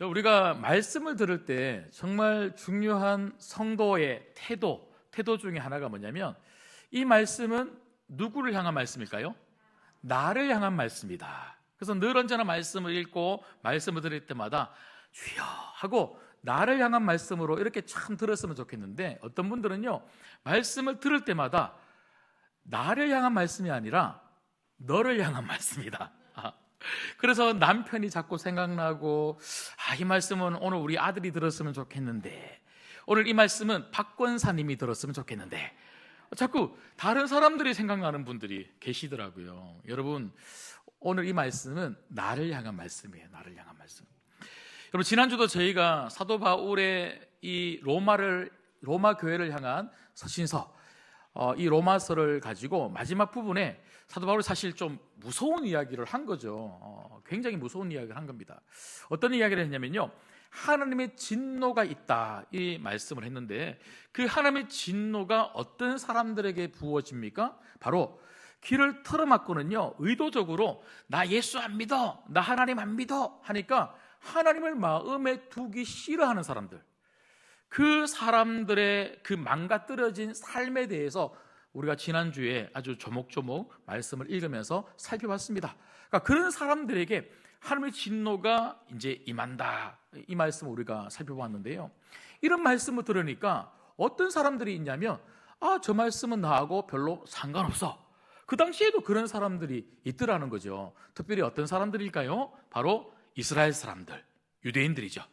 우리가 말씀을 들을 때 정말 중요한 성도의 태도 중에 하나가 뭐냐면, 이 말씀은 누구를 향한 말씀일까요? 나를 향한 말씀이다. 그래서 늘 언제나 말씀을 읽고 말씀을 들을 때마다 주여 하고 나를 향한 말씀으로 이렇게 참 들었으면 좋겠는데, 어떤 분들은요, 말씀을 들을 때마다 나를 향한 말씀이 아니라 너를 향한 말씀이다. 그래서 남편이 자꾸 생각나고, 이 말씀은 오늘 우리 아들이 들었으면 좋겠는데, 오늘 이 말씀은 박 권사님이 들었으면 좋겠는데, 자꾸 다른 사람들이 생각나는 분들이 계시더라고요. 여러분, 오늘 이 말씀은 나를 향한 말씀이에요. 나를 향한 말씀. 여러분, 지난주도 저희가 사도 바울의 이 로마 교회를 향한 서신서, 이 로마서를 가지고 마지막 부분에 사도 바울이 사실 좀 무서운 이야기를 한 거죠. 굉장히 무서운 이야기를 한 겁니다. 어떤 이야기를 했냐면요, 하나님의 진노가 있다, 이 말씀을 했는데, 그 하나님의 진노가 어떤 사람들에게 부어집니까? 바로 귀를 틀어막고는요, 의도적으로 나 예수 안 믿어, 나 하나님 안 믿어 하니까 하나님을 마음에 두기 싫어하는 사람들, 그 사람들의 그 망가뜨려진 삶에 대해서 우리가 지난주에 아주 조목조목 말씀을 읽으면서 살펴봤습니다. 그러니까 그런 사람들에게 하나님의 진노가 이제 임한다, 이 말씀을 우리가 살펴봤는데요, 이런 말씀을 들으니까 어떤 사람들이 있냐면, 저 말씀은 나하고 별로 상관없어. 그 당시에도 그런 사람들이 있더라는 거죠. 특별히 어떤 사람들일까요? 바로 이스라엘 사람들, 유대인들이죠.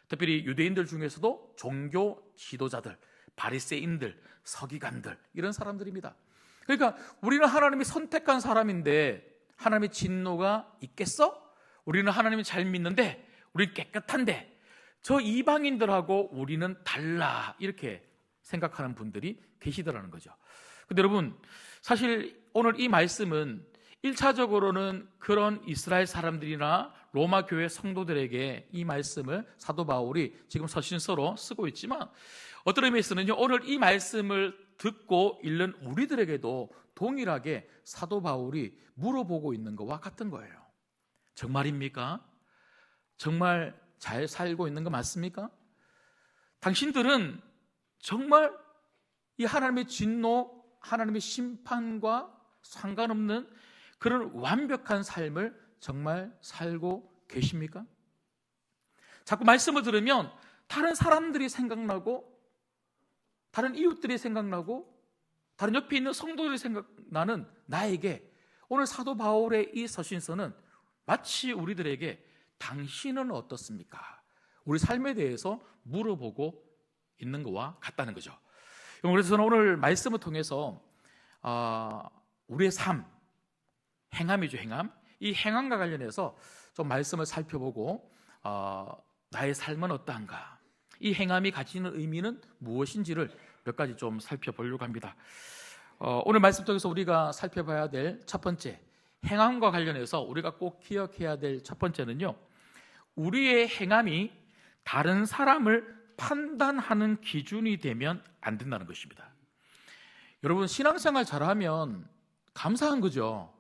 특별히 유대인들 중에서도 종교 지도자들, 바리새인들, 서기관들, 이런 사람들입니다. 그러니까 우리는 하나님이 선택한 사람인데 하나님의 진노가 있겠어? 우리는 하나님을 잘 믿는데, 우리는 깨끗한데, 저 이방인들하고 우리는 달라, 이렇게 생각하는 분들이 계시더라는 거죠. 근데 여러분, 사실 오늘 이 말씀은 1차적으로는 그런 이스라엘 사람들이나 로마 교회 성도들에게 이 말씀을 사도 바울이 지금 서신서로 쓰고 있지만, 어떤 의미에서는요, 오늘 이 말씀을 듣고 읽는 우리들에게도 동일하게 사도 바울이 물어보고 있는 것과 같은 거예요. 정말입니까? 정말 잘 살고 있는 거 맞습니까? 당신들은 정말 이 하나님의 진노, 하나님의 심판과 상관없는 그런 완벽한 삶을 정말 살고 계십니까? 자꾸 말씀을 들으면 다른 사람들이 생각나고, 다른 이웃들이 생각나고, 다른 옆에 있는 성도들이 생각나는 나에게 오늘 사도 바울의 이 서신서는 마치 우리들에게 당신은 어떻습니까? 우리 삶에 대해서 물어보고 있는 것과 같다는 거죠. 그래서 저는 오늘 말씀을 통해서 우리의 삶, 행함이죠, 행함. 이 행함과 관련해서 좀 말씀을 살펴보고 나의 삶은 어떠한가, 이 행함이 가지는 의미는 무엇인지를 몇 가지 좀 살펴보려고 합니다. 오늘 말씀 통해서 우리가 살펴봐야 될 첫 번째, 행함과 관련해서 우리가 꼭 기억해야 될 첫 번째는요, 우리의 행함이 다른 사람을 판단하는 기준이 되면 안 된다는 것입니다. 여러분, 신앙생활 잘하면 감사한 거죠.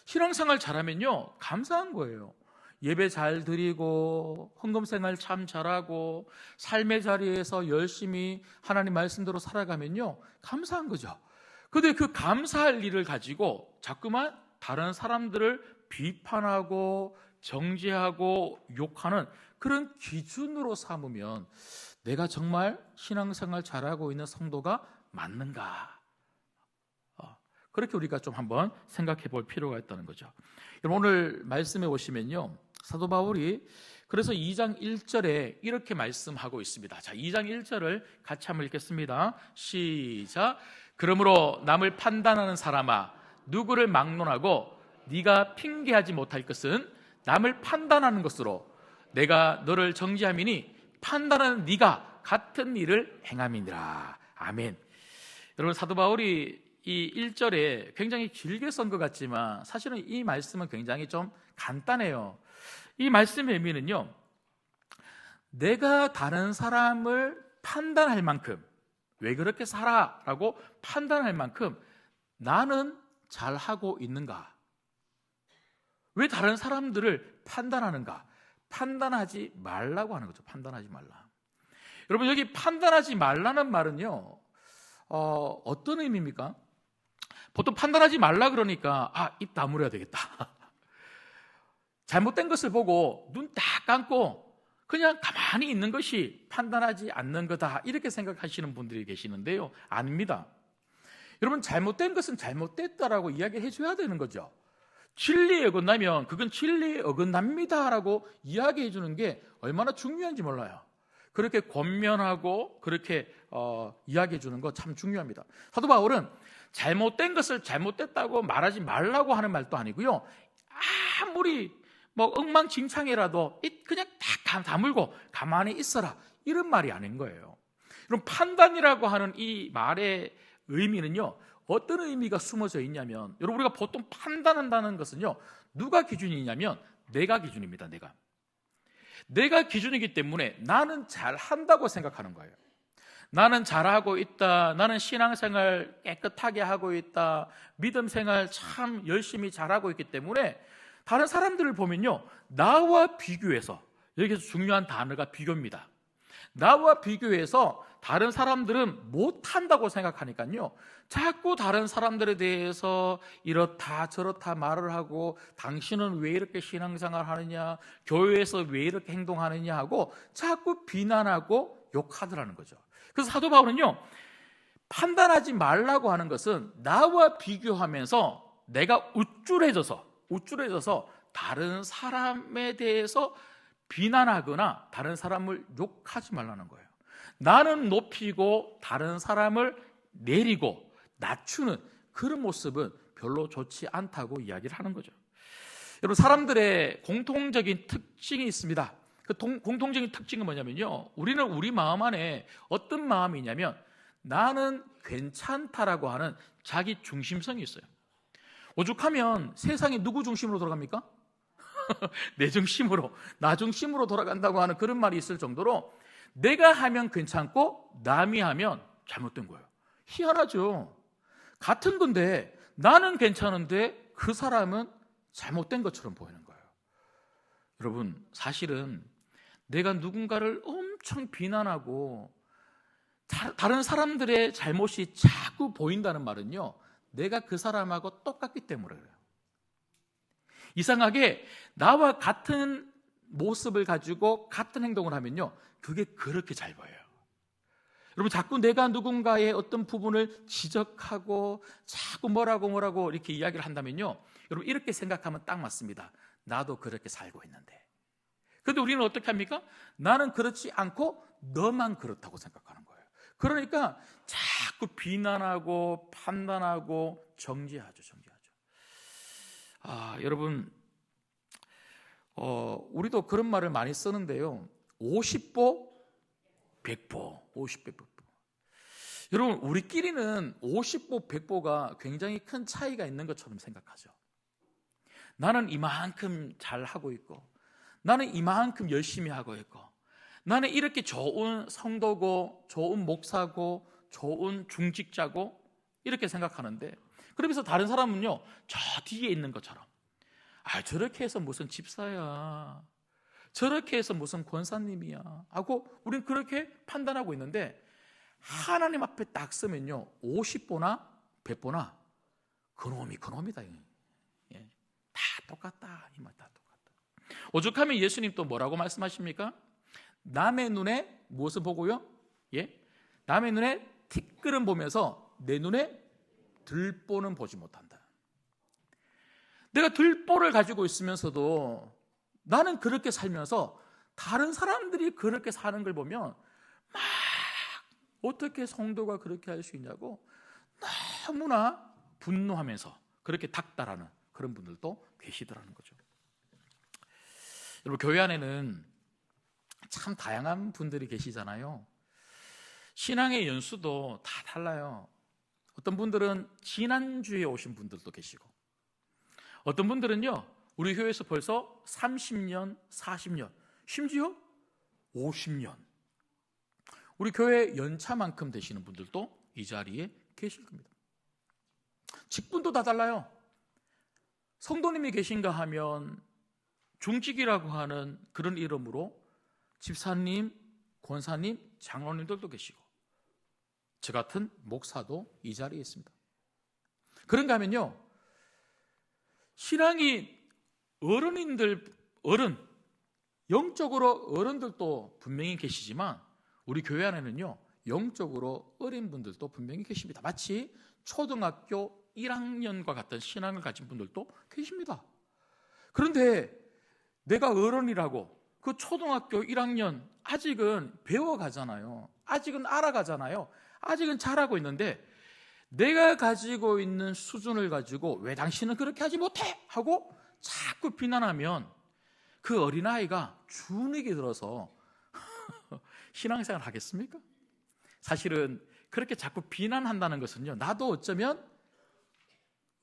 신앙생활 잘하면요, 감사한 거예요. 예배 잘 드리고 헌금생활 참 잘하고 삶의 자리에서 열심히 하나님 말씀대로 살아가면요, 감사한 거죠. 그런데 그 감사할 일을 가지고 자꾸만 다른 사람들을 비판하고 정죄하고 욕하는 그런 기준으로 삼으면 내가 정말 신앙생활 잘하고 있는 성도가 맞는가? 그렇게 우리가 좀 한번 생각해 볼 필요가 있다는 거죠. 여러분, 오늘 말씀에 오시면요, 사도 바울이 그래서 2장 1절에 이렇게 말씀하고 있습니다. 자, 2장 1절을 같이 한번 읽겠습니다. 시작. 그러므로 남을 판단하는 사람아, 누구를 막론하고 네가 핑계하지 못할 것은 남을 판단하는 것으로 내가 너를 정죄함이니 판단하는 네가 같은 일을 행함이니라. 아멘. 여러분, 사도 바울이 이 1절에 굉장히 길게 쓴 것 같지만 사실은 이 말씀은 굉장히 좀 간단해요. 이 말씀의 의미는요, 내가 다른 사람을 판단할 만큼, 왜 그렇게 살아? 라고 판단할 만큼 나는 잘하고 있는가? 왜 다른 사람들을 판단하는가? 판단하지 말라고 하는 거죠. 판단하지 말라. 여러분, 여기 판단하지 말라는 말은요, 어떤 의미입니까? 보통 판단하지 말라 그러니까 입 다물어야 되겠다. 잘못된 것을 보고 눈 딱 감고 그냥 가만히 있는 것이 판단하지 않는 거다, 이렇게 생각하시는 분들이 계시는데요, 아닙니다. 여러분, 잘못된 것은 잘못됐다라고 이야기해 줘야 되는 거죠. 진리에 어긋나면 그건 진리에 어긋납니다라고 이야기해 주는 게 얼마나 중요한지 몰라요. 그렇게 권면하고 그렇게 이야기해 주는 거 참 중요합니다. 사도 바울은 잘못된 것을 잘못됐다고 말하지 말라고 하는 말도 아니고요, 아무리 엉망진창이라도 그냥 딱 다물고 가만히 있어라, 이런 말이 아닌 거예요. 그럼 판단이라고 하는 이 말의 의미는요, 어떤 의미가 숨어져 있냐면, 여러분, 우리가 보통 판단한다는 것은요, 누가 기준이냐면 내가 기준입니다. 내가 기준이기 때문에 나는 잘한다고 생각하는 거예요. 나는 잘하고 있다, 나는 신앙생활 깨끗하게 하고 있다, 믿음생활 참 열심히 잘하고 있기 때문에 다른 사람들을 보면요, 나와 비교해서, 여기서 중요한 단어가 비교입니다. 나와 비교해서 다른 사람들은 못한다고 생각하니까요, 자꾸 다른 사람들에 대해서 이렇다 저렇다 말을 하고, 당신은 왜 이렇게 신앙생활 하느냐, 교회에서 왜 이렇게 행동하느냐 하고 자꾸 비난하고 욕하더라는 거죠. 그래서 사도 바울은요, 판단하지 말라고 하는 것은 나와 비교하면서 내가 우쭐해져서 다른 사람에 대해서 비난하거나 다른 사람을 욕하지 말라는 거예요. 나는 높이고 다른 사람을 내리고 낮추는 그런 모습은 별로 좋지 않다고 이야기를 하는 거죠. 여러분, 사람들의 공통적인 특징이 있습니다. 그 공통적인 특징은 뭐냐면요, 우리는 우리 마음 안에 어떤 마음이냐면 나는 괜찮다라고 하는 자기 중심성이 있어요. 오죽하면 세상이 누구 중심으로 돌아갑니까? 내 중심으로, 나 중심으로 돌아간다고 하는 그런 말이 있을 정도로 내가 하면 괜찮고 남이 하면 잘못된 거예요. 희한하죠. 같은 건데 나는 괜찮은데 그 사람은 잘못된 것처럼 보이는 거예요. 여러분, 사실은 내가 누군가를 엄청 비난하고 다른 사람들의 잘못이 자꾸 보인다는 말은요, 내가 그 사람하고 똑같기 때문에 그래요. 이상하게 나와 같은 모습을 가지고 같은 행동을 하면요, 그게 그렇게 잘 보여요. 여러분, 자꾸 내가 누군가의 어떤 부분을 지적하고 자꾸 뭐라고 이렇게 이야기를 한다면요, 여러분, 이렇게 생각하면 딱 맞습니다. 나도 그렇게 살고 있는데. 그런데 우리는 어떻게 합니까? 나는 그렇지 않고 너만 그렇다고 생각하는 거예요. 그러니까 자꾸 비난하고 판단하고 정죄하죠. 여러분, 우리도 그런 말을 많이 쓰는데요, 50보 100보, 50보 100보. 여러분, 우리끼리는 50보 100보가 굉장히 큰 차이가 있는 것처럼 생각하죠. 나는 이만큼 잘하고 있고, 나는 이만큼 열심히 하고 있고, 나는 이렇게 좋은 성도고 좋은 목사고 좋은 중직자고 이렇게 생각하는데, 그러면서 다른 사람은요, 저 뒤에 있는 것처럼 저렇게 해서 무슨 집사야, 저렇게 해서 무슨 권사님이야 하고 우리는 그렇게 판단하고 있는데, 하나님 앞에 딱 서면요, 50보나 100보나 그놈이다. 다 똑같다. 이 말 다 똑같다. 오죽하면 예수님 또 뭐라고 말씀하십니까? 남의 눈에 무엇을 보고요? 남의 눈에 티끌은 보면서 내 눈에 들보는 보지 못한다. 내가 들보를 가지고 있으면서도 나는 그렇게 살면서 다른 사람들이 그렇게 사는 걸 보면 막 어떻게 성도가 그렇게 할 수 있냐고 너무나 분노하면서 그렇게 닥달하는 그런 분들도 계시더라는 거죠. 여러분, 교회 안에는 참 다양한 분들이 계시잖아요. 신앙의 연수도 다 달라요. 어떤 분들은 지난주에 오신 분들도 계시고, 어떤 분들은요, 우리 교회에서 벌써 30년, 40년, 심지어 50년, 우리 교회 연차만큼 되시는 분들도 이 자리에 계실 겁니다. 직분도 다 달라요. 성도님이 계신가 하면 중직이라고 하는 그런 이름으로 집사님, 권사님, 장로님들도 계시고 저 같은 목사도 이 자리에 있습니다. 그런가 하면요, 신앙이 영적으로 어른들도 분명히 계시지만 우리 교회 안에는요, 영적으로 어린 분들도 분명히 계십니다. 마치 초등학교 1학년과 같은 신앙을 가진 분들도 계십니다. 그런데 내가 어른이라고 그 초등학교 1학년 아직은 배워가잖아요. 아직은 알아가잖아요. 아직은 잘하고 있는데 내가 가지고 있는 수준을 가지고 왜 당신은 그렇게 하지 못해? 하고 자꾸 비난하면 그 어린아이가 주눅이 들어서 신앙생활 하겠습니까? 사실은 그렇게 자꾸 비난한다는 것은요, 나도 어쩌면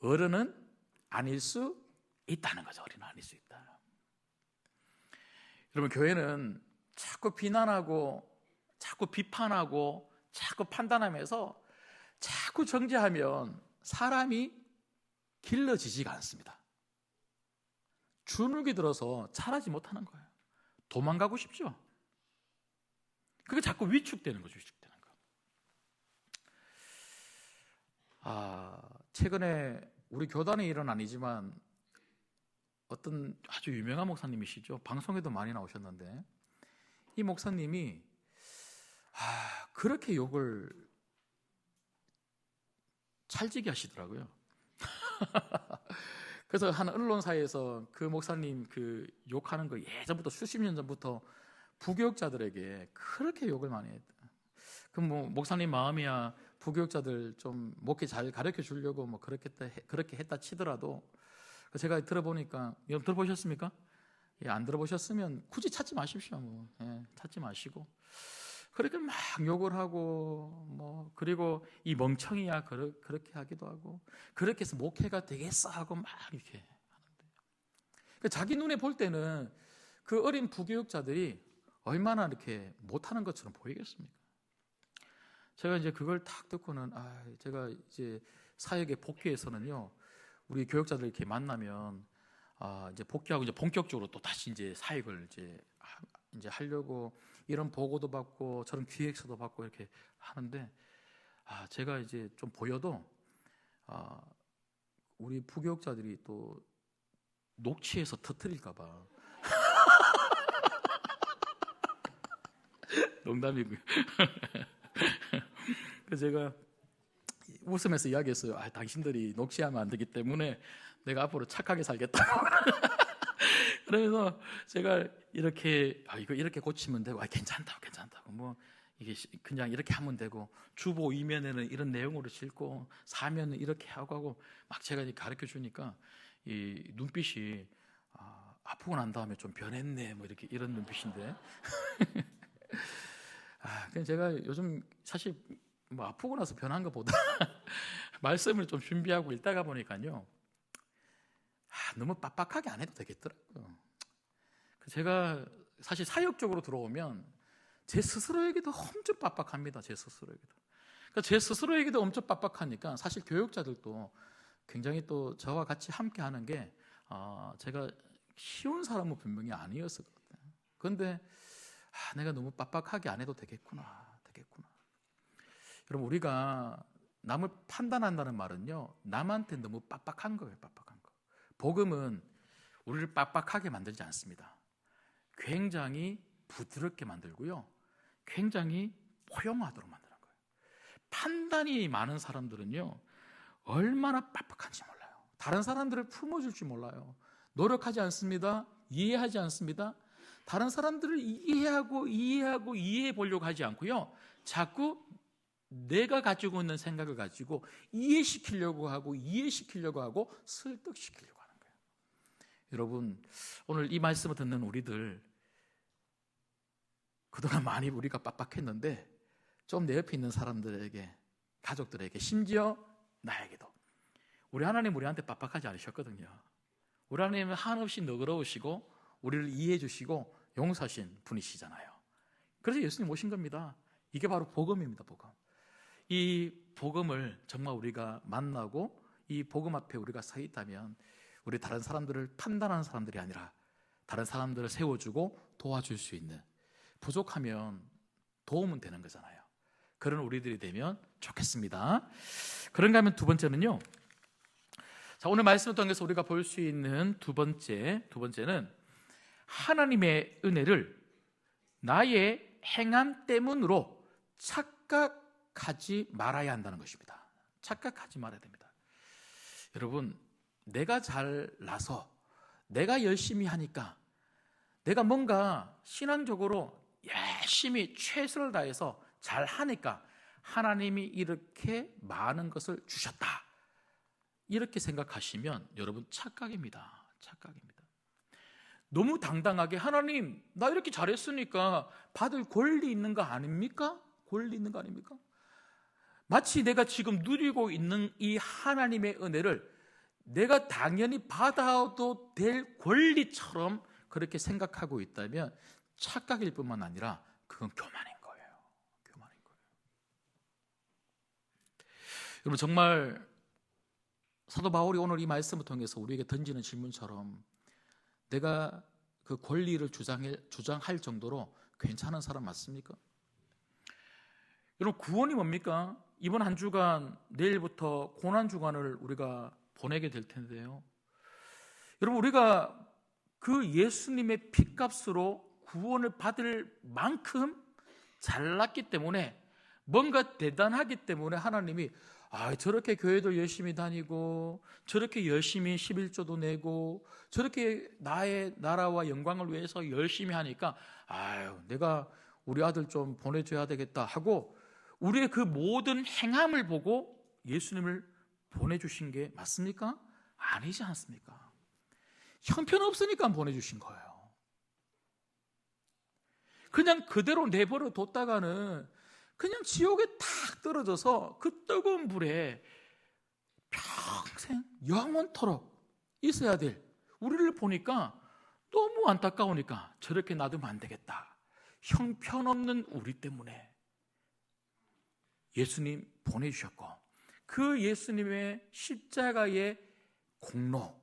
어른은 아닐 수 있다는 거죠. 어린은 아닐 수 있다. 여러분, 교회는 자꾸 비난하고 자꾸 비판하고 자꾸 판단하면서 자꾸 정죄하면 사람이 길러지지가 않습니다. 주눅이 들어서 자라지 못하는 거예요. 도망가고 싶죠. 그게 자꾸 위축되는 거죠. 위축되는 거. 최근에 우리 교단의 일은 아니지만 어떤 아주 유명한 목사님이시죠. 방송에도 많이 나오셨는데 이 목사님이 그렇게 욕을 찰지게 하시더라고요. 그래서 한 언론사에서 그 목사님 그 욕하는 거 예전부터 수십 년 전부터 부교육자들에게 그렇게 욕을 많이 했다. 그럼 뭐 목사님 마음이야 부교육자들 좀 목회 잘 가르쳐 주려고 뭐 그렇게 했다 치더라도 제가 들어보니까 여러분 들어보셨습니까? 예, 안 들어보셨으면 굳이 찾지 마십시오. 뭐. 예, 찾지 마시고 그렇게 막 욕을 하고 뭐 그리고 이 멍청이야 그렇게 하기도 하고 그렇게 해서 목회가 되겠어 하고 막 이렇게 하는데 자기 눈에 볼 때는 그 어린 부교육자들이 얼마나 이렇게 못하는 것처럼 보이겠습니까? 제가 이제 그걸 딱 듣고는 제가 이제 사역의 복귀에서는요 우리 교육자들 이렇게 만나면 이제 복귀하고 이제 본격적으로 또 다시 이제 사역을 이제 하려고 이런 보고도 받고 저런 기획서도 받고 이렇게 하는데 제가 이제 좀 보여도 우리 부교육자들이 또 녹취해서 터뜨릴까봐 농담이고요. 그래서 제가 웃으면서 이야기했어요. 당신들이 녹취하면 안 되기 때문에 내가 앞으로 착하게 살겠다고. 그래서 제가 이렇게 이거 이렇게 고치면 되고 괜찮다고 뭐 이게 그냥 이렇게 하면 되고 주보 2면에는 이런 내용으로 싣고 4면은 이렇게 하고 막 제가 가르쳐 주니까 이 눈빛이 아프고 난 다음에 좀 변했네 뭐 이렇게 이런 눈빛인데 그냥 제가 요즘 사실 뭐 아프고 나서 변한 것보다 말씀을 좀 준비하고 읽다가 보니까요 너무 빡빡하게 안 해도 되겠더라고요. 제가 사실 사역적으로 들어오면 제 스스로에게도 엄청 빡빡합니다. 제 스스로에게도. 그러니까 제 스스로에게도 엄청 빡빡하니까 사실 교육자들도 굉장히 또 저와 같이 함께 하는 게 제가 쉬운 사람은 분명히 아니었을 것 같아요. 그런데 내가 너무 빡빡하게 안 해도 되겠구나. 여러분 우리가 남을 판단한다는 말은요 남한테 너무 빡빡한 거예요. 빡빡한 거. 복음은 우리를 빡빡하게 만들지 않습니다. 굉장히 부드럽게 만들고요 굉장히 포용하도록 만드는 거예요. 판단이 많은 사람들은요 얼마나 빡빡한지 몰라요. 다른 사람들을 품어줄 줄 몰라요. 노력하지 않습니다. 이해하지 않습니다. 다른 사람들을 이해해 보려고 하지 않고요 자꾸 내가 가지고 있는 생각을 가지고 이해시키려고 하고 설득시키려고 하는 거예요. 여러분 오늘 이 말씀을 듣는 우리들 그동안 많이 우리가 빡빡했는데 좀 내 옆에 있는 사람들에게 가족들에게 심지어 나에게도 우리 하나님 우리한테 빡빡하지 않으셨거든요. 우리 하나님은 한없이 너그러우시고 우리를 이해해 주시고 용서하신 분이시잖아요. 그래서 예수님 오신 겁니다. 이게 바로 복음입니다. 복음. 이 복음을 정말 우리가 만나고 이 복음 앞에 우리가 서 있다면 우리 다른 사람들을 판단하는 사람들이 아니라 다른 사람들을 세워주고 도와줄 수 있는, 부족하면 도움은 되는 거잖아요. 그런 우리들이 되면 좋겠습니다. 그런가 하면 두 번째는요, 자, 오늘 말씀을 통해서 우리가 볼 수 있는 두 번째는 하나님의 은혜를 나의 행함 때문으로 착각하지 말아야 한다는 것입니다. 착각하지 말아야 됩니다. 여러분, 내가 잘나서 내가 열심히 하니까, 내가 뭔가 신앙적으로 열심히 최선을 다해서 잘하니까 하나님이 이렇게 많은 것을 주셨다, 이렇게 생각하시면 여러분 착각입니다. 착각입니다. 너무 당당하게 하나님 나 이렇게 잘했으니까 받을 권리 있는 거 아닙니까? 권리 있는 거 아닙니까? 마치 내가 지금 누리고 있는 이 하나님의 은혜를 내가 당연히 받아도 될 권리처럼 그렇게 생각하고 있다면 착각일 뿐만 아니라 그건 교만인 거예요. 교만인 거예요. 여러분, 정말 사도 바울이 오늘 이 말씀을 통해서 우리에게 던지는 질문처럼 내가 그 권리를 주장할 정도로 괜찮은 사람 맞습니까? 여러분, 구원이 뭡니까? 이번 한 주간, 내일부터 고난 주간을 우리가 보내게 될 텐데요, 여러분, 우리가 그 예수님의 핏값으로 구원을 받을 만큼 잘났기 때문에, 뭔가 대단하기 때문에 하나님이 저렇게 교회도 열심히 다니고 저렇게 열심히 11조도 내고 저렇게 나의 나라와 영광을 위해서 열심히 하니까 내가 우리 아들 좀 보내줘야 되겠다 하고 우리의 그 모든 행함을 보고 예수님을 보내주신 게 맞습니까? 아니지 않습니까? 형편없으니까 보내주신 거예요. 그냥 그대로 내버려 뒀다가는 그냥 지옥에 탁 떨어져서 그 뜨거운 불에 평생 영원토록 있어야 될 우리를 보니까 너무 안타까우니까 저렇게 놔두면 안 되겠다. 형편없는 우리 때문에 예수님 보내주셨고, 그 예수님의 십자가의 공로,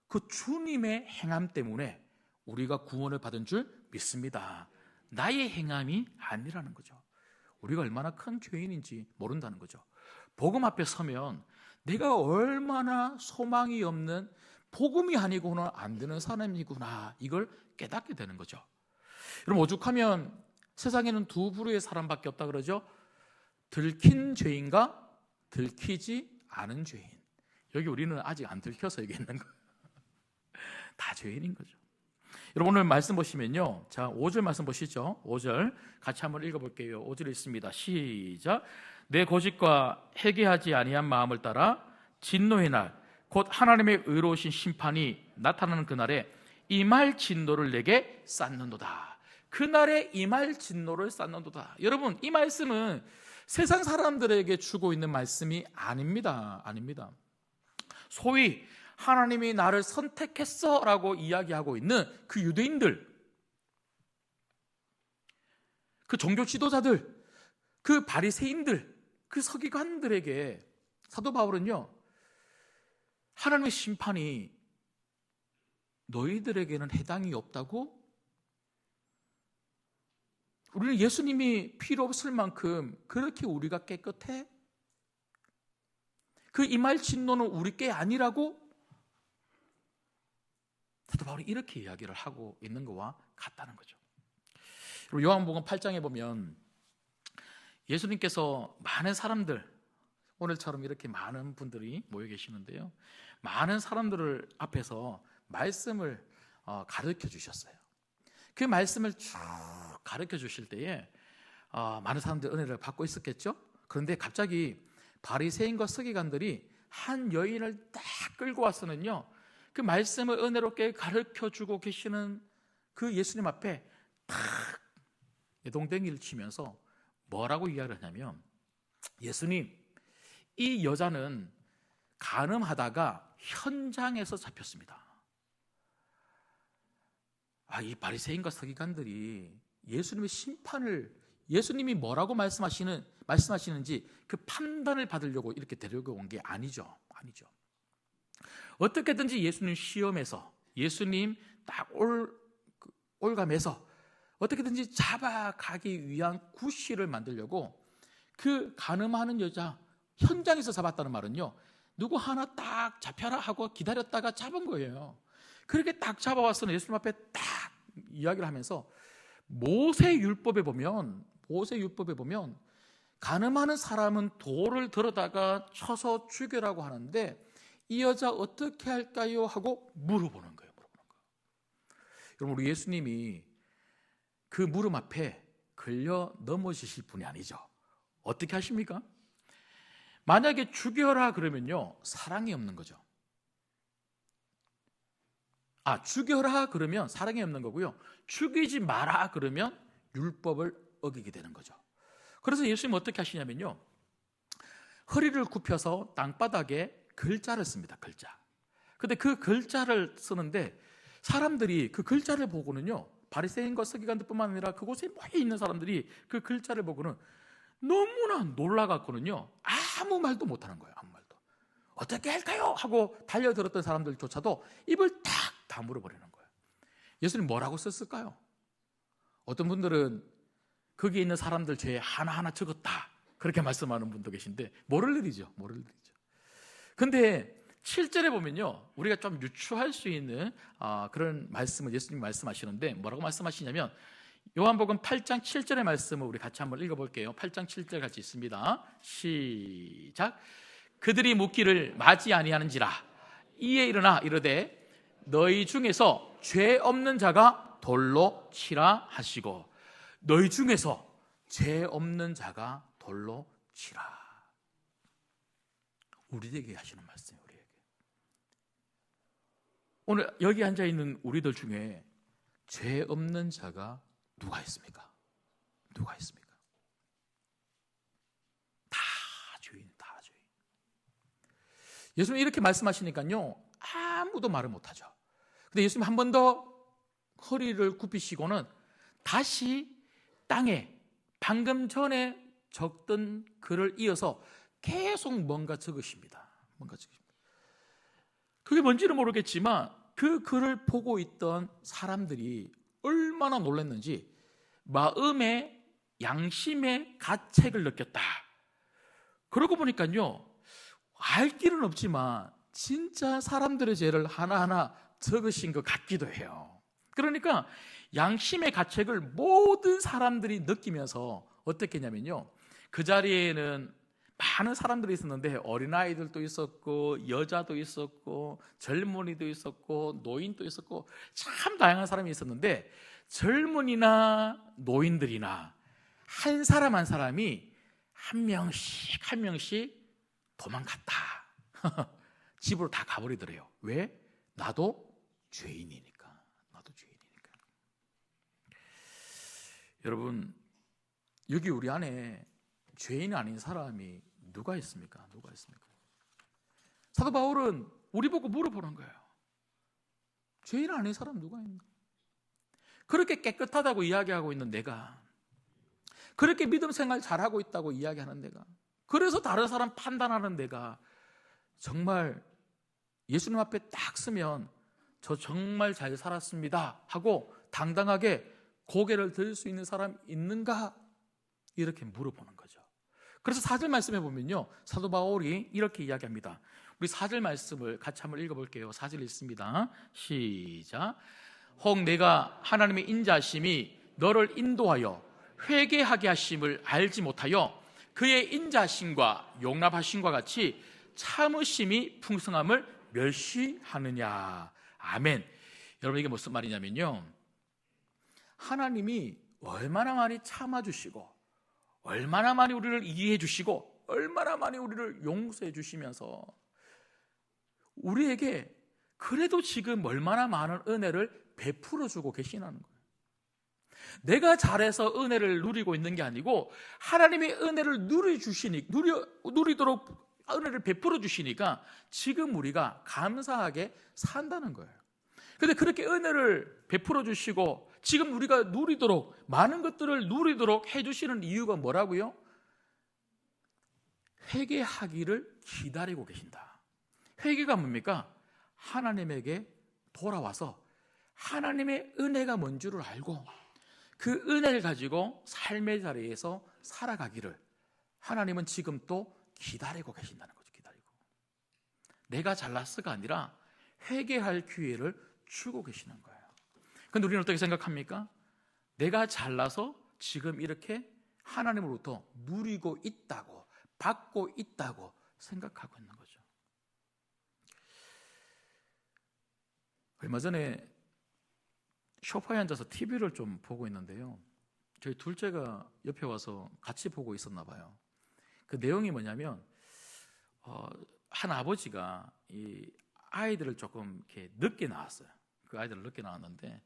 그 주님의 행함 때문에 우리가 구원을 받은 줄 믿습니다. 나의 행함이 아니라는 거죠. 우리가 얼마나 큰 죄인인지 모른다는 거죠. 복음 앞에 서면 내가 얼마나 소망이 없는, 복음이 아니고는 안 되는 사람이구나, 이걸 깨닫게 되는 거죠. 여러분, 오죽하면 세상에는 두 부류의 사람밖에 없다 그러죠. 들킨 죄인과 들키지 않은 죄인. 여기 우리는 아직 안 들켜서 여기 있는 거예요. 다 죄인인 거죠. 여러분, 오늘 말씀 보시면요, 자, 5절 말씀 보시죠. 5절 같이 한번 읽어볼게요. 5절 있습니다. 시작. 내 고집과 회개하지 아니한 마음을 따라 진노의 날, 곧 하나님의 의로우신 심판이 나타나는 그날에 임할 진노를 내게 쌓는도다. 그날에 임할 진노를 쌓는도다. 여러분, 이 말씀은 세상 사람들에게 주고 있는 말씀이 아닙니다. 아닙니다. 소위 하나님이 나를 선택했어 라고 이야기하고 있는 그 유대인들, 그 종교 지도자들, 그 바리새인들, 그 서기관들에게 사도 바울은요, 하나님의 심판이 너희들에게는 해당이 없다고, 우리는 예수님이 필요 없을 만큼 그렇게 우리가 깨끗해? 그 임할 진노는 우리 게 아니라고? 사도 바울이 이렇게 이야기를 하고 있는 것과 같다는 거죠. 그리고 요한복음 8장에 보면 예수님께서 많은 사람들, 오늘처럼 이렇게 많은 분들이 모여 계시는데요, 많은 사람들을 앞에서 말씀을 가르쳐 주셨어요. 그 말씀을 쭉 가르쳐 주실 때에 많은 사람들이 은혜를 받고 있었겠죠. 그런데 갑자기 바리새인과 서기관들이 한 여인을 딱 끌고 와서는요, 그 말씀을 은혜롭게 가르쳐 주고 계시는 그 예수님 앞에 탁 내동댕이를 치면서 뭐라고 이야기를 하냐면, 예수님, 이 여자는 간음하다가 현장에서 잡혔습니다. 이 바리새인과 서기관들이 예수님의 심판을, 예수님이 뭐라고 말씀하시는지 그 판단을 받으려고 이렇게 데려온 게 아니죠. 어떻게든지 예수님 시험에서 예수님 딱 올감해서 어떻게든지 잡아가기 위한 구실을 만들려고 그 간음하는 여자 현장에서 잡았다는 말은요, 누구 하나 딱 잡혀라 하고 기다렸다가 잡은 거예요. 그렇게 딱 잡아와서는 예수님 앞에 딱 이야기를 하면서 모세율법에 보면 간음하는 사람은 돌을 들어다가 쳐서 죽여라고 하는데 이 여자 어떻게 할까요? 하고 물어보는 거예요. 여러분, 우리 예수님이 그 물음 앞에 걸려 넘어지실 분이 아니죠. 어떻게 하십니까? 만약에 죽여라 그러면요, 사랑이 없는 거죠. 죽여라 그러면 사랑이 없는 거고요, 죽이지 마라 그러면 율법을 어기게 되는 거죠. 그래서 예수님은 어떻게 하시냐면요, 허리를 굽혀서 땅바닥에 글자를 씁니다. 글자. 근데 그 글자를 쓰는데 사람들이 그 글자를 보고는요, 바리새인과 서기관들뿐만 아니라 그곳에 모여 있는 사람들이 그 글자를 보고는 너무나 놀라갖고는요, 아무 말도 못하는 거예요. 아무 말도. 어떻게 할까요? 하고 달려들었던 사람들조차도 입을 탁 다물어버리는 거예요. 예수님 뭐라고 썼을까요? 어떤 분들은 거기에 있는 사람들 죄 하나하나 적었다, 그렇게 말씀하는 분도 계신데 모를 일이죠. 근데 7절에 보면요, 우리가 좀 유추할 수 있는 그런 말씀을 예수님이 말씀하시는데 뭐라고 말씀하시냐면, 요한복음 8장 7절의 말씀을 우리 같이 한번 읽어볼게요. 8장 7절 같이 있습니다. 시작. 그들이 묻기를 맞이 아니하는지라. 이에 일어나 이르되 너희 중에서 죄 없는 자가 돌로 치라 하시고, 너희 중에서 죄 없는 자가 돌로 치라. 우리에게 하시는 말씀이에요. 우리에게. 오늘 여기 앉아있는 우리들 중에 죄 없는 자가 누가 있습니까? 누가 있습니까? 다 죄인. 예수님이 이렇게 말씀하시니까요, 아무도 말을 못하죠. 근데 예수님 한 번 더 허리를 굽히시고는 다시 땅에 방금 전에 적던 글을 이어서 계속 뭔가 적으십니다. 그게 뭔지는 모르겠지만 그 글을 보고 있던 사람들이 얼마나 놀랐는지 마음의 양심의 가책을 느꼈다. 그러고 보니까요, 알 길은 없지만 진짜 사람들의 죄를 하나하나 적으신 것 같기도 해요. 그러니까 양심의 가책을 모든 사람들이 느끼면서 어떻게 했냐면요, 그 자리에는 많은 사람들이 있었는데 어린아이들도 있었고 여자도 있었고 젊은이도 있었고 노인도 있었고 참 다양한 사람이 있었는데, 젊은이나 노인들이나 한 사람 한 사람이 한 명씩 도망갔다. 집으로 다 가버리더래요. 왜? 나도 죄인이니까. 여러분, 여기 우리 안에 죄인 아닌 사람이 누가 있습니까? 사도 바울은 우리 보고 물어보는 거예요. 죄인 아닌 사람 누가 있는가? 그렇게 깨끗하다고 이야기하고 있는 내가, 그렇게 믿음 생활 잘하고 있다고 이야기하는 내가, 그래서 다른 사람 판단하는 내가 정말 예수님 앞에 딱 서면 저 정말 잘 살았습니다 하고 당당하게 고개를 들 수 있는 사람 있는가? 이렇게 물어보는 거죠. 그래서 4절 말씀해 보면요, 사도 바울이 이렇게 이야기합니다. 우리 4절 말씀을 같이 한번 읽어볼게요. 4절 읽습니다. 시작. 혹 내가 하나님의 인자하심이 너를 인도하여 회개하게 하심을 알지 못하여 그의 인자하심과 용납하심과 같이 참으심이 풍성함을 멸시하느냐. 아멘. 여러분, 이게 무슨 말이냐면요, 하나님이 얼마나 많이 참아주시고 얼마나 많이 우리를 이해해 주시고 얼마나 많이 우리를 용서해 주시면서 우리에게 그래도 지금 얼마나 많은 은혜를 베풀어 주고 계시다는 거예요. 내가 잘해서 은혜를 누리고 있는 게 아니고 하나님의 은혜를 누리도록 은혜를 베풀어 주시니까 지금 우리가 감사하게 산다는 거예요. 그런데 그렇게 은혜를 베풀어 주시고 지금 우리가 누리도록, 많은 것들을 누리도록 해주시는 이유가 뭐라고요? 회개하기를 기다리고 계신다. 회개가 뭡니까? 하나님에게 돌아와서 하나님의 은혜가 뭔 줄을 알고 그 은혜를 가지고 삶의 자리에서 살아가기를 하나님은 지금 또 기다리고 계신다는 거죠. 기다리고. 내가 잘났어가 아니라 회개할 기회를 주고 계시는 거예요. 그런데 우리는 어떻게 생각합니까? 내가 잘나서 지금 이렇게 하나님으로부터 누리고 있다고, 받고 있다고 생각하고 있는 거죠. 얼마 전에 소파에 앉아서 TV를 좀 보고 있는데요, 저희 둘째가 옆에 와서 같이 보고 있었나 봐요. 그 내용이 뭐냐면 한 아버지가 이 아이들을 조금 이렇게 늦게 낳았어요. 그 아이들을 늦게 낳았는데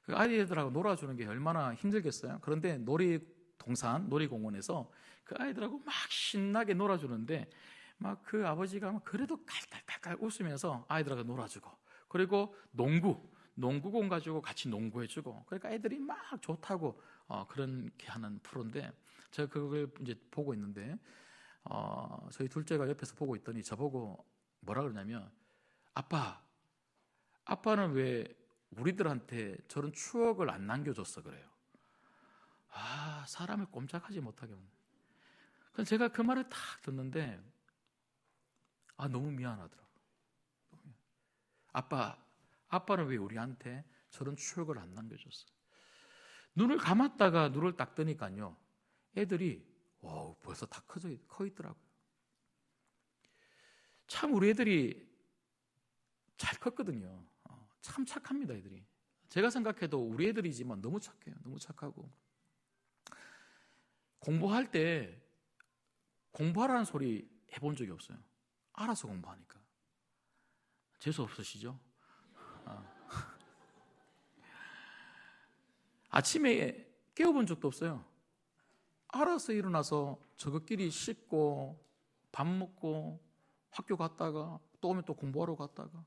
그 아이들하고 놀아주는 게 얼마나 힘들겠어요. 그런데 놀이공원에서 그 아이들하고 막 신나게 놀아주는데 막 그 아버지가 막 그래도 깔깔깔깔 웃으면서 아이들하고 놀아주고, 그리고 농구공 가지고 같이 농구해주고, 그러니까 애들이 막 좋다고 그렇게 하는 프로인데, 제가 그걸 이제 보고 있는데 저희 둘째가 옆에서 보고 있더니 저보고 뭐라 그러냐면, 아빠는 왜 우리들한테 저런 추억을 안 남겨줬어 그래요. 사람을 꼼짝하지 못하게 하네. 그래서 제가 그 말을 딱 듣는데 너무 미안하더라고요. 아빠는 왜 우리한테 저런 추억을 안 남겨줬어? 눈을 감았다가 눈을 딱 뜨니까요, 애들이 벌써 다 커 있더라고요. 참 우리 애들이 잘 컸거든요. 참 착합니다, 애들이. 제가 생각해도 우리 애들이지만 너무 착해요. 너무 착하고. 공부할 때 공부하라는 소리 해본 적이 없어요. 알아서 공부하니까. 재수 없으시죠? 아침에 깨워본 적도 없어요. 알아서 일어나서 저것끼리 씻고 밥 먹고 학교 갔다가 또 오면 또 공부하러 갔다가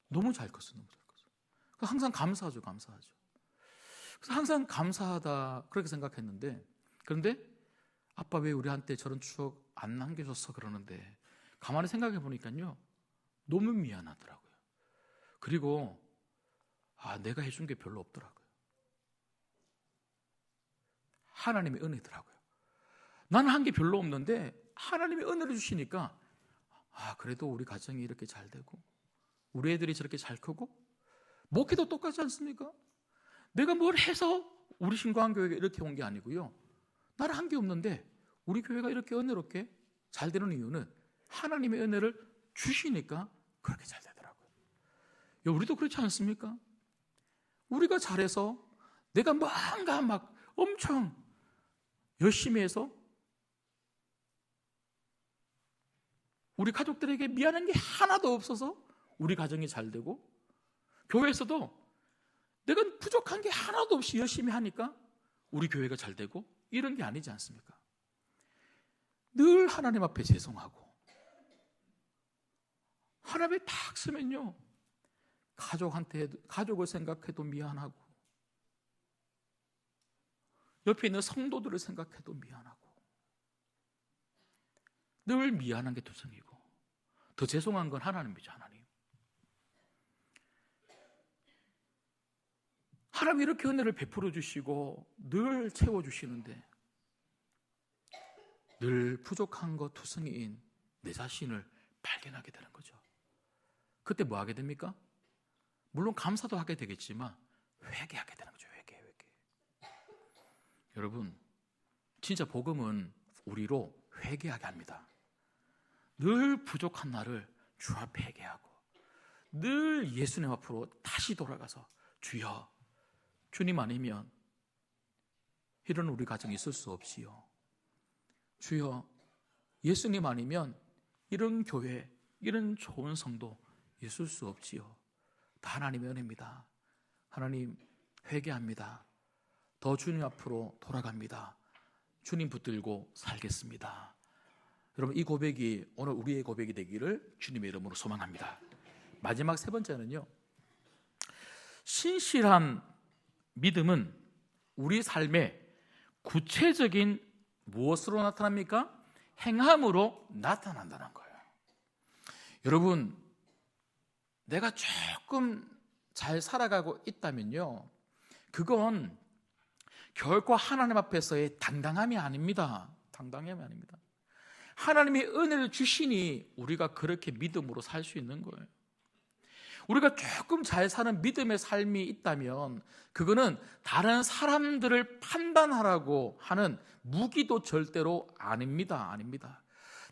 너무 잘 컸어요. 너무 잘 컸어요. 항상 감사하죠. 그래서 항상 감사하다 그렇게 생각했는데, 그런데 아빠 왜 우리한테 저런 추억 안 남겨줬어 그러는데 가만히 생각해 보니까요, 너무 미안하더라고요. 그리고 내가 해준 게 별로 없더라고요. 하나님의 은혜더라고요. 나는 한 게 별로 없는데 하나님의 은혜를 주시니까 그래도 우리 가정이 이렇게 잘 되고 우리 애들이 저렇게 잘 크고, 목회도 똑같지 않습니까? 내가 뭘 해서 우리 신광교회가 이렇게 온 게 아니고요, 나는 한 게 없는데 우리 교회가 이렇게 은혜롭게 잘 되는 이유는 하나님의 은혜를 주시니까 그렇게 잘 되더라고요. 우리도 그렇지 않습니까? 우리가 잘해서 내가 뭔가 막 엄청 열심히 해서 우리 가족들에게 미안한 게 하나도 없어서 우리 가정이 잘 되고, 교회에서도 내가 부족한 게 하나도 없이 열심히 하니까 우리 교회가 잘 되고, 이런 게 아니지 않습니까? 늘 하나님 앞에 죄송하고, 하나님에 딱 쓰면요, 가족을 생각해도 미안하고, 옆에 있는 성도들을 생각해도 미안하고, 늘 미안한 게 투성이고, 더 죄송한 건 하나님이죠. 하나님이 이렇게 은혜를 베풀어 주시고 늘 채워주시는데 늘 부족한 것 투성이인 내 자신을 발견하게 되는 거죠. 그때 뭐 하게 됩니까? 물론 감사도 하게 되겠지만 회개하게 되는 거죠. 회개. 여러분, 진짜 복음은 우리로 회개하게 합니다. 늘 부족한 나를 주 앞에 회개하고 늘 예수님 앞으로 다시 돌아가서 주여, 주님 아니면 이런 우리 가정이 있을 수 없지요. 주여, 예수님 아니면 이런 교회, 이런 좋은 성도 있을 수 없지요. 다 하나님의 은혜입니다. 하나님, 회개합니다. 더 주님 앞으로 돌아갑니다. 주님 붙들고 살겠습니다. 여러분, 이 고백이 오늘 우리의 고백이 되기를 주님의 이름으로 소망합니다. 마지막 세 번째는요, 신실한 믿음은 우리 삶에 구체적인 무엇으로 나타납니까? 행함으로 나타난다는 거예요. 여러분, 내가 조금 잘 살아가고 있다면요, 그건 결코 하나님 앞에서의 당당함이 아닙니다. 당당함이 아닙니다. 하나님이 은혜를 주시니 우리가 그렇게 믿음으로 살 수 있는 거예요. 우리가 조금 잘 사는 믿음의 삶이 있다면 그거는 다른 사람들을 판단하라고 하는 무기도 절대로 아닙니다.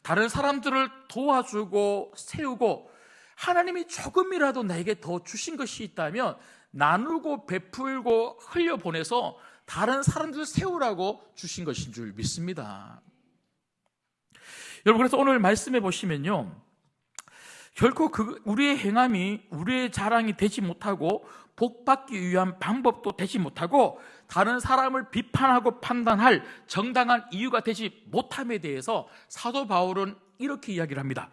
다른 사람들을 도와주고 세우고 하나님이 조금이라도 나에게 더 주신 것이 있다면 나누고 베풀고 흘려보내서 다른 사람들을 세우라고 주신 것인 줄 믿습니다. 여러분, 그래서 오늘 말씀해 보시면요, 결코 우리의 행함이 우리의 자랑이 되지 못하고 복받기 위한 방법도 되지 못하고 다른 사람을 비판하고 판단할 정당한 이유가 되지 못함에 대해서 사도 바울은 이렇게 이야기를 합니다.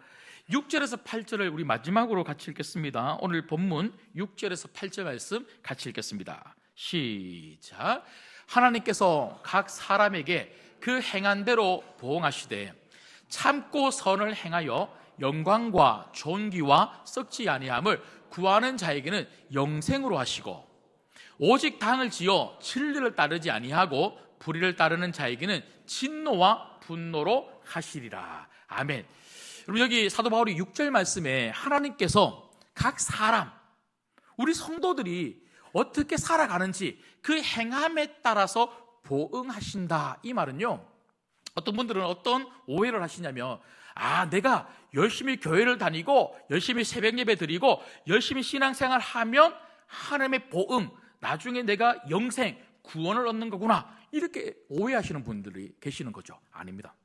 6절에서 8절을 우리 마지막으로 같이 읽겠습니다. 오늘 본문 6절에서 8절 말씀 같이 읽겠습니다. 시작. 하나님께서 각 사람에게 그 행한 대로 보응하시되 참고 선을 행하여 영광과 존귀와 썩지 아니함을 구하는 자에게는 영생으로 하시고 오직 당을 지어 진리를 따르지 아니하고 불의를 따르는 자에게는 진노와 분노로 하시리라. 아멘. 여러분, 여기 사도 바울이 6절 말씀에 하나님께서 각 사람, 우리 성도들이 어떻게 살아가는지 그 행함에 따라서 보응하신다, 이 말은요, 어떤 분들은 어떤 오해를 하시냐면, 내가 열심히 교회를 다니고 열심히 새벽 예배 드리고 열심히 신앙생활 하면 하나님의 보응, 나중에 내가 영생, 구원을 얻는 거구나, 이렇게 오해하시는 분들이 계시는 거죠. 아닙니다.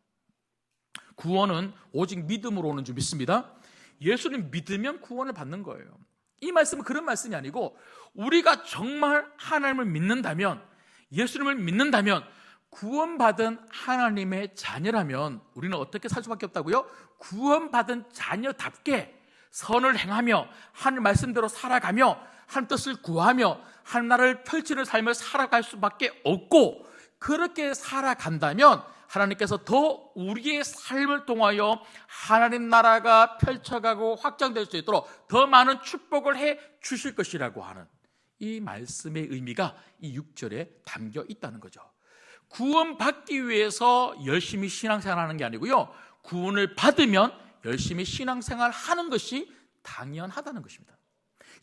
구원은 오직 믿음으로 오는 줄 믿습니다. 예수님 믿으면 구원을 받는 거예요. 이 말씀은 그런 말씀이 아니고, 우리가 정말 하나님을 믿는다면, 예수님을 믿는다면, 구원받은 하나님의 자녀라면 우리는 어떻게 살 수밖에 없다고요? 구원받은 자녀답게 선을 행하며 하나님 말씀대로 살아가며 하나님 뜻을 구하며 하나님 나라를 펼치는 삶을 살아갈 수밖에 없고, 그렇게 살아간다면 하나님께서 더 우리의 삶을 통하여 하나님 나라가 펼쳐가고 확장될 수 있도록 더 많은 축복을 해 주실 것이라고 하는 이 말씀의 의미가 이 6절에 담겨 있다는 거죠. 구원받기 위해서 열심히 신앙생활하는 게 아니고요, 구원을 받으면 열심히 신앙생활하는 것이 당연하다는 것입니다.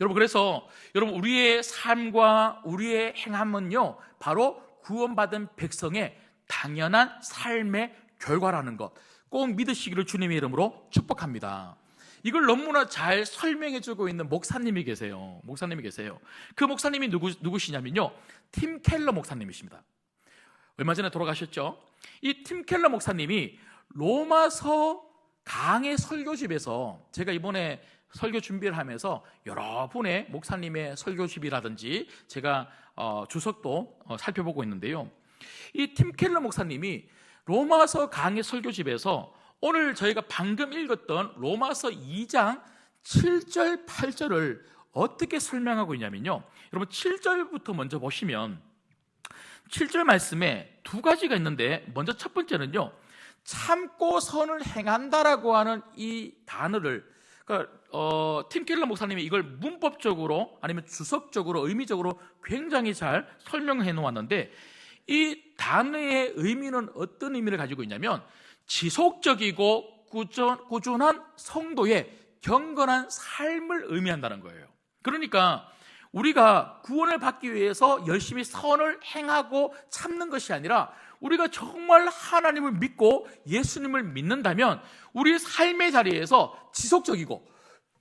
여러분, 그래서 여러분, 우리의 삶과 우리의 행함은요, 바로 구원받은 백성의 당연한 삶의 결과라는 것, 꼭 믿으시기를 주님의 이름으로 축복합니다. 이걸 너무나 잘 설명해주고 있는 목사님이 계세요. 그 목사님이 누구시냐면요, 팀 켈러 목사님이십니다. 얼마 전에 돌아가셨죠. 이 팀 켈러 목사님이 로마서 강해 설교집에서, 제가 이번에 설교 준비를 하면서 여러 분의 목사님의 설교집이라든지 제가 주석도 살펴보고 있는데요, 이 팀 켈러 목사님이 로마서 강해 설교집에서 오늘 저희가 방금 읽었던 로마서 2장 7절 8절을 어떻게 설명하고 있냐면요, 여러분 7절부터 먼저 보시면 7절 말씀에 두 가지가 있는데, 먼저 첫 번째는요, 참고 선을 행한다라고 하는 이 단어를, 그러니까 팀 켈러 목사님이 이걸 문법적으로 아니면 주석적으로 의미적으로 굉장히 잘 설명해 놓았는데, 이 단어의 의미는 어떤 의미를 가지고 있냐면 지속적이고 꾸준한 성도의 경건한 삶을 의미한다는 거예요. 그러니까 우리가 구원을 받기 위해서 열심히 선을 행하고 참는 것이 아니라, 우리가 정말 하나님을 믿고 예수님을 믿는다면 우리 삶의 자리에서 지속적이고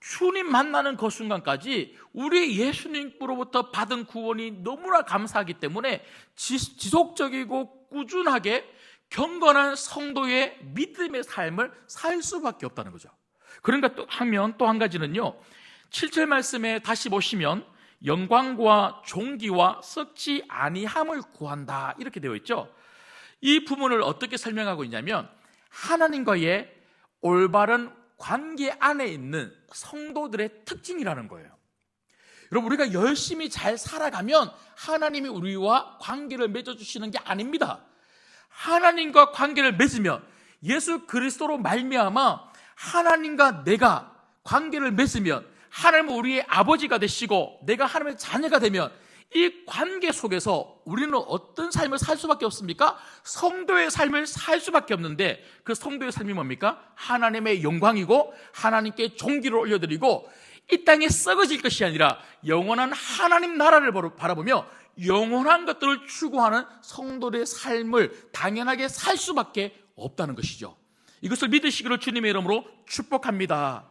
주님 만나는 그 순간까지 우리 예수님으로부터 받은 구원이 너무나 감사하기 때문에 지속적이고 꾸준하게 경건한 성도의 믿음의 삶을 살 수밖에 없다는 거죠. 그러니까 또 한 가지는요, 7절 말씀에 다시 보시면 영광과 존귀와 썩지 아니함을 구한다, 이렇게 되어 있죠. 이 부분을 어떻게 설명하고 있냐면, 하나님과의 올바른 관계 안에 있는 성도들의 특징이라는 거예요. 여러분, 우리가 열심히 잘 살아가면 하나님이 우리와 관계를 맺어주시는 게 아닙니다. 하나님과 관계를 맺으면, 예수 그리스도로 말미암아 하나님과 내가 관계를 맺으면 하나님은 우리의 아버지가 되시고 내가 하나님의 자녀가 되면 이 관계 속에서 우리는 어떤 삶을 살 수밖에 없습니까? 성도의 삶을 살 수밖에 없는데, 그 성도의 삶이 뭡니까? 하나님의 영광이고 하나님께 존귀를 올려드리고 이 땅에 썩어질 것이 아니라 영원한 하나님 나라를 바라보며 영원한 것들을 추구하는 성도의 삶을 당연하게 살 수밖에 없다는 것이죠. 이것을 믿으시기를 주님의 이름으로 축복합니다.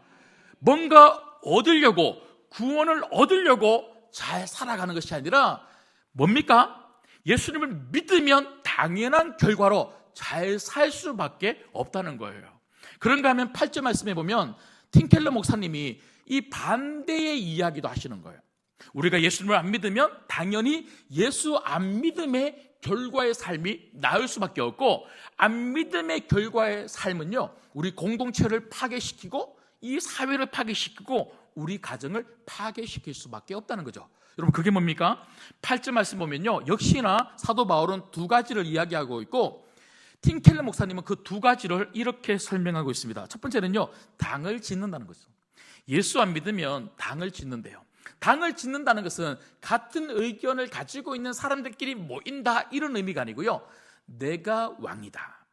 뭔가 얻으려고, 구원을 얻으려고 잘 살아가는 것이 아니라 뭡니까? 예수님을 믿으면 당연한 결과로 잘 살 수밖에 없다는 거예요. 그런가 하면 8절 말씀해 보면 팀켈러 목사님이 이 반대의 이야기도 하시는 거예요. 우리가 예수님을 안 믿으면 당연히 예수 안 믿음의 결과의 삶이 나을 수밖에 없고, 안 믿음의 결과의 삶은요, 우리 공동체를 파괴시키고 이 사회를 파괴시키고 우리 가정을 파괴시킬 수밖에 없다는 거죠. 여러분, 그게 뭡니까? 8절 말씀 보면요, 역시나 사도 바울은 두 가지를 이야기하고 있고 팀켈러 목사님은 그 두 가지를 이렇게 설명하고 있습니다. 첫 번째는요, 당을 짓는다는 거죠. 예수 안 믿으면 당을 짓는데요. 당을 짓는다는 것은 같은 의견을 가지고 있는 사람들끼리 모인다, 이런 의미가 아니고요, 내가 왕이다,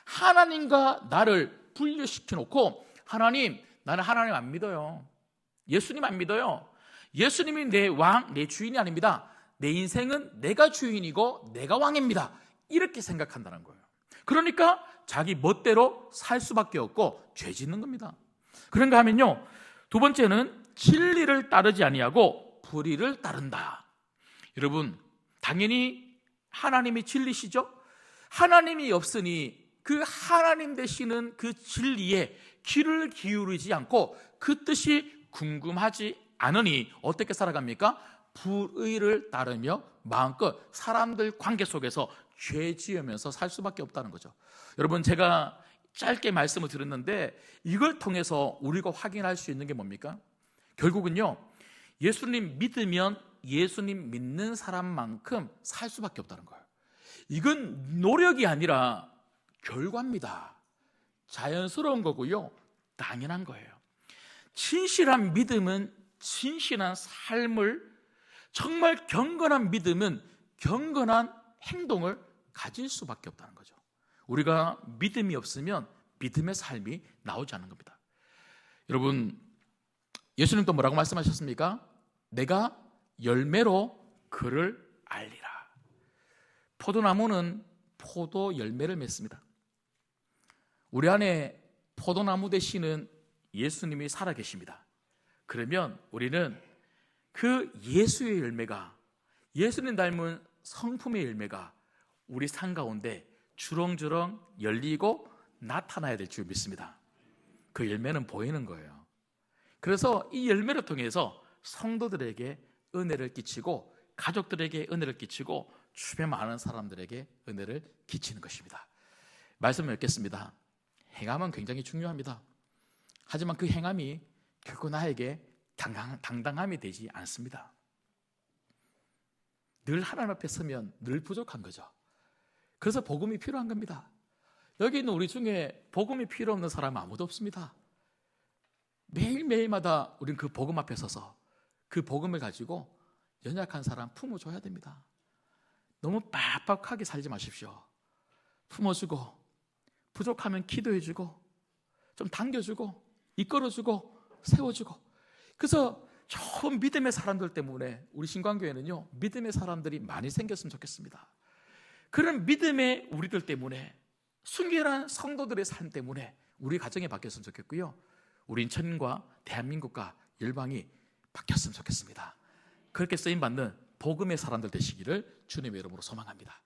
하나님과 나를 분리시켜 놓고, 하나님, 나는 하나님 안 믿어요, 예수님 안 믿어요, 예수님이 내 왕, 내 주인이 아닙니다, 내 인생은 내가 주인이고 내가 왕입니다, 이렇게 생각한다는 거예요. 그러니까 자기 멋대로 살 수밖에 없고 죄 짓는 겁니다. 그런가 하면요, 두 번째는 진리를 따르지 아니하고 불의를 따른다. 여러분, 당연히 하나님이 진리시죠? 하나님이 없으니 그 하나님 되시는 그 진리에 귀를 기울이지 않고 그 뜻이 궁금하지 않으니 어떻게 살아갑니까? 불의를 따르며 마음껏 사람들 관계 속에서 죄 지으면서 살 수밖에 없다는 거죠. 여러분, 제가 짧게 말씀을 드렸는데 이걸 통해서 우리가 확인할 수 있는 게 뭡니까? 결국은요, 예수님 믿으면 예수님 믿는 사람만큼 살 수밖에 없다는 거예요. 이건 노력이 아니라 결과입니다. 자연스러운 거고요, 당연한 거예요. 진실한 믿음은 진실한 삶을, 정말 경건한 믿음은 경건한 행동을 가질 수밖에 없다는 거죠. 우리가 믿음이 없으면 믿음의 삶이 나오지 않는 겁니다. 여러분, 예수님도 뭐라고 말씀하셨습니까? 내가 열매로 그를 알리라. 포도나무는 포도 열매를 맺습니다. 우리 안에 포도나무 되시는 예수님이 살아계십니다. 그러면 우리는 그 예수의 열매가, 예수님 닮은 성품의 열매가 우리 삶 가운데 주렁주렁 열리고 나타나야 될 줄 믿습니다. 그 열매는 보이는 거예요. 그래서 이 열매를 통해서 성도들에게 은혜를 끼치고, 가족들에게 은혜를 끼치고, 주변 많은 사람들에게 은혜를 끼치는 것입니다. 말씀을 읽겠습니다. 행함은 굉장히 중요합니다. 하지만 그 행함이 결코 나에게 당당함이 되지 않습니다. 늘 하나님 앞에 서면 늘 부족한 거죠. 그래서 복음이 필요한 겁니다. 여기 있는 우리 중에 복음이 필요 없는 사람은 아무도 없습니다. 매일매일마다 우리는 그 복음 앞에 서서 그 복음을 가지고 연약한 사람 품어줘야 됩니다. 너무 빡빡하게 살지 마십시오. 품어주고, 부족하면 기도해주고, 좀 당겨주고, 이끌어주고, 세워주고. 그래서 좋은 믿음의 사람들 때문에 우리 신광교회는요, 믿음의 사람들이 많이 생겼으면 좋겠습니다. 그런 믿음의 우리들 때문에, 순결한 성도들의 삶 때문에 우리 가정이 바뀌었으면 좋겠고요, 우리 인천과 대한민국과 열방이 바뀌었으면 좋겠습니다. 그렇게 쓰임받는 복음의 사람들 되시기를 주님의 이름으로 소망합니다.